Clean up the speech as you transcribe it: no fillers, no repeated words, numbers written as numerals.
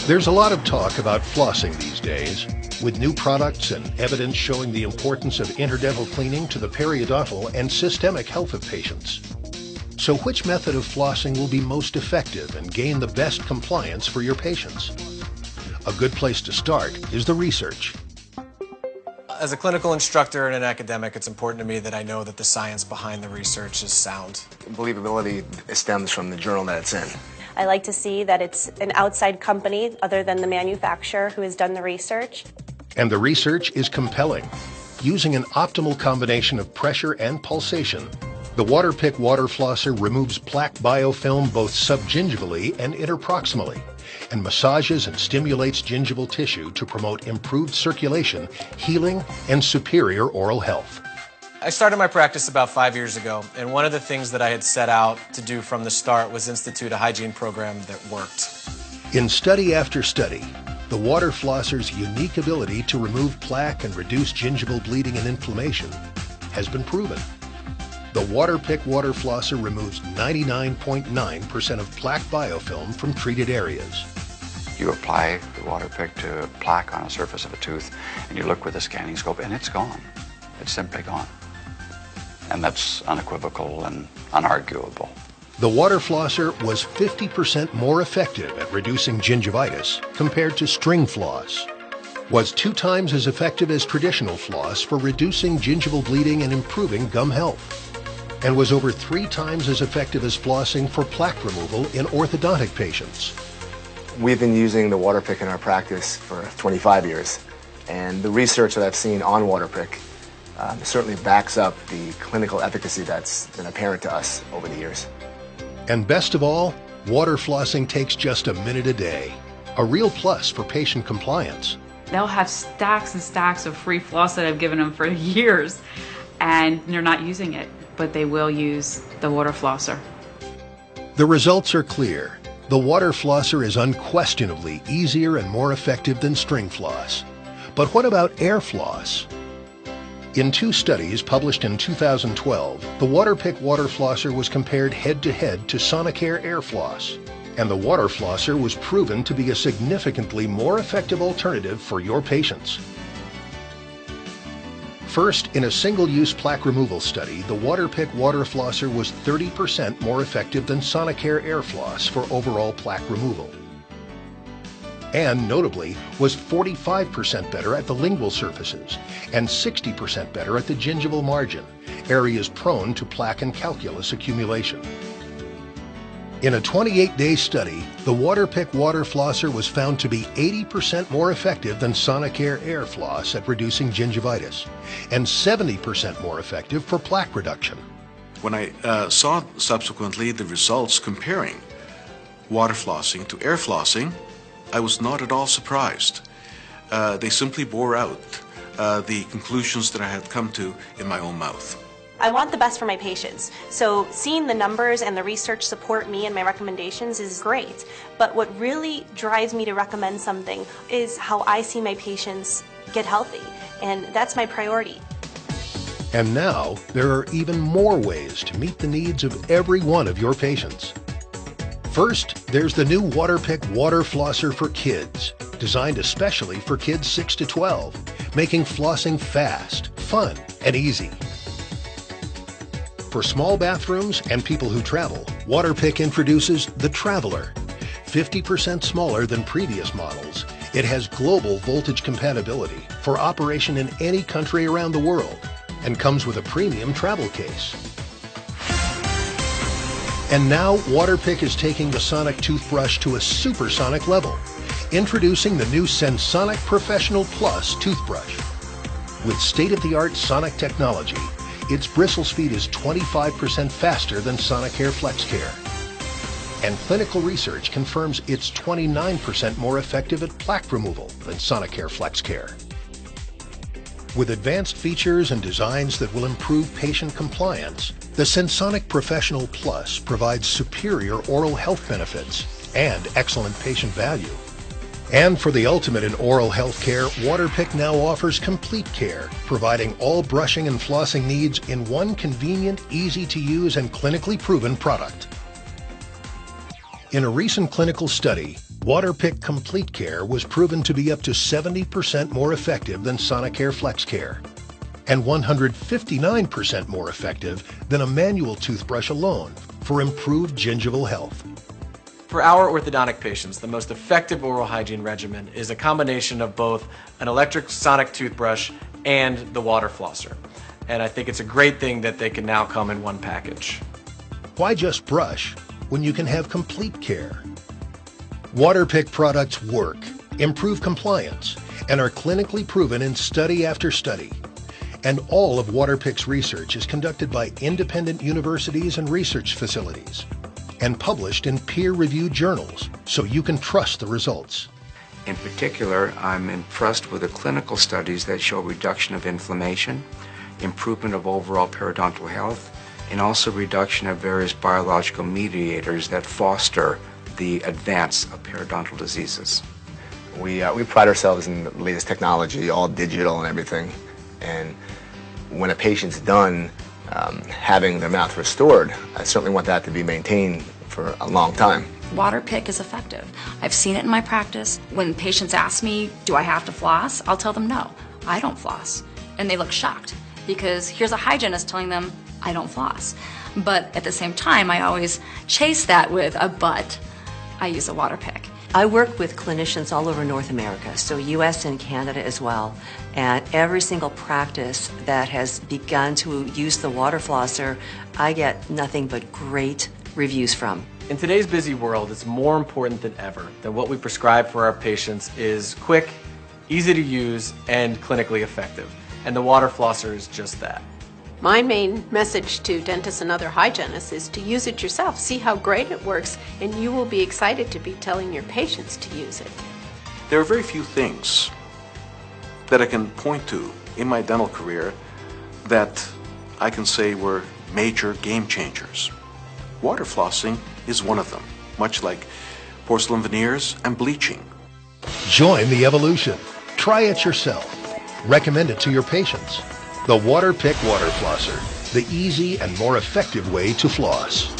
There's a lot of talk about flossing these days, with new products and evidence showing the importance of interdental cleaning to the periodontal and systemic health of patients. So which method of flossing will be most effective and gain the best compliance for your patients? A good place to start is the research. As a clinical instructor and an academic, it's important to me that I know that the science behind the research is sound. Believability stems from the journal that it's in. I like to see that it's an outside company other than the manufacturer who has done the research. And the research is compelling. Using an optimal combination of pressure and pulsation, the Waterpik water flosser removes plaque biofilm both subgingivally and interproximally, and massages and stimulates gingival tissue to promote improved circulation, healing, and superior oral health. I started my practice about 5 years ago, and one of the things that I had set out to do from the start was institute a hygiene program that worked. In study after study, the water flosser's unique ability to remove plaque and reduce gingival bleeding and inflammation has been proven. The Waterpik water flosser removes 99.9% of plaque biofilm from treated areas. You apply the Waterpik to plaque on a surface of a tooth, and you look with a scanning scope, and it's gone. It's simply gone. And that's unequivocal and unarguable. The water flosser was 50% more effective at reducing gingivitis compared to string floss, was 2 times as effective as traditional floss for reducing gingival bleeding and improving gum health, and was over 3 times as effective as flossing for plaque removal in orthodontic patients. We've been using the Waterpik in our practice for 25 years, and the research that I've seen on Waterpik certainly backs up the clinical efficacy that's been apparent to us over the years. And best of all, water flossing takes just a minute a day, a real plus for patient compliance. They'll have stacks and stacks of free floss that I've given them for years, and they're not using it, but they will use the water flosser. The results are clear. The water flosser is unquestionably easier and more effective than string floss. But what about air floss? In 2 studies published in 2012, the Waterpik water flosser was compared head-to-head to Sonicare air floss, and the water flosser was proven to be a significantly more effective alternative for your patients. First, in a single-use plaque removal study, the Waterpik water flosser was 30% more effective than Sonicare air floss for overall plaque removal, and notably was 45% better at the lingual surfaces and 60% better at the gingival margin, areas prone to plaque and calculus accumulation. In a 28-day study, the Waterpik water flosser was found to be 80% more effective than Sonicare air floss at reducing gingivitis and 70% more effective for plaque reduction. When I saw subsequently the results comparing water flossing to air flossing, I was not at all surprised. They simply bore out the conclusions that I had come to in my own mouth. I want the best for my patients, so seeing the numbers and the research support me and my recommendations is great. But what really drives me to recommend something is how I see my patients get healthy, and that's my priority. And now, there are even more ways to meet the needs of every one of your patients. First, there's the new Waterpik water flosser for kids, designed especially for kids 6 to 12, making flossing fast, fun, and easy. For small bathrooms and people who travel, Waterpik introduces the Traveler. 50% smaller than previous models, it has global voltage compatibility for operation in any country around the world and comes with a premium travel case. And now Waterpik is taking the sonic toothbrush to a supersonic level, introducing the new Sensonic Professional Plus toothbrush. With state-of-the-art sonic technology, its bristle speed is 25% faster than Sonicare FlexCare. And clinical research confirms it's 29% more effective at plaque removal than Sonicare FlexCare. With advanced features and designs that will improve patient compliance, the Sensonic Professional Plus provides superior oral health benefits and excellent patient value. And for the ultimate in oral health care, Waterpik now offers complete care, providing all brushing and flossing needs in one convenient, easy-to-use, and clinically proven product. In a recent clinical study, Waterpik Complete Care was proven to be up to 70% more effective than Sonicare Flex Care, and 159% more effective than a manual toothbrush alone for improved gingival health. For our orthodontic patients, the most effective oral hygiene regimen is a combination of both an electric sonic toothbrush and the water flosser. And I think it's a great thing that they can now come in one package. Why just brush when you can have complete care? Waterpik products work, improve compliance, and are clinically proven in study after study. And all of Waterpik's research is conducted by independent universities and research facilities, and published in peer-reviewed journals, so you can trust the results. In particular, I'm impressed with the clinical studies that show reduction of inflammation, improvement of overall periodontal health, and also reduction of various biological mediators that foster the advance of periodontal diseases. We pride ourselves in the latest technology, all digital and everything. And when a patient's done having their mouth restored, I certainly want that to be maintained for a long time. Waterpik is effective. I've seen it in my practice. When patients ask me, do I have to floss? I'll tell them no, I don't floss. And they look shocked because here's a hygienist telling them I don't floss. But at the same time, I always chase that with a but. I use a Waterpik. I work with clinicians all over North America, so US and Canada as well. And every single practice that has begun to use the water flosser, I get nothing but great reviews from. In today's busy world, it's more important than ever that what we prescribe for our patients is quick, easy to use, and clinically effective. And the water flosser is just that. My main message to dentists and other hygienists is to use it yourself, see how great it works, and you will be excited to be telling your patients to use it. There are very few things that I can point to in my dental career that I can say were major game changers. Water flossing is one of them, much like porcelain veneers and bleaching. Join the evolution. Try it yourself. Recommend it to your patients. The Waterpik Water Flosser, the easy and more effective way to floss.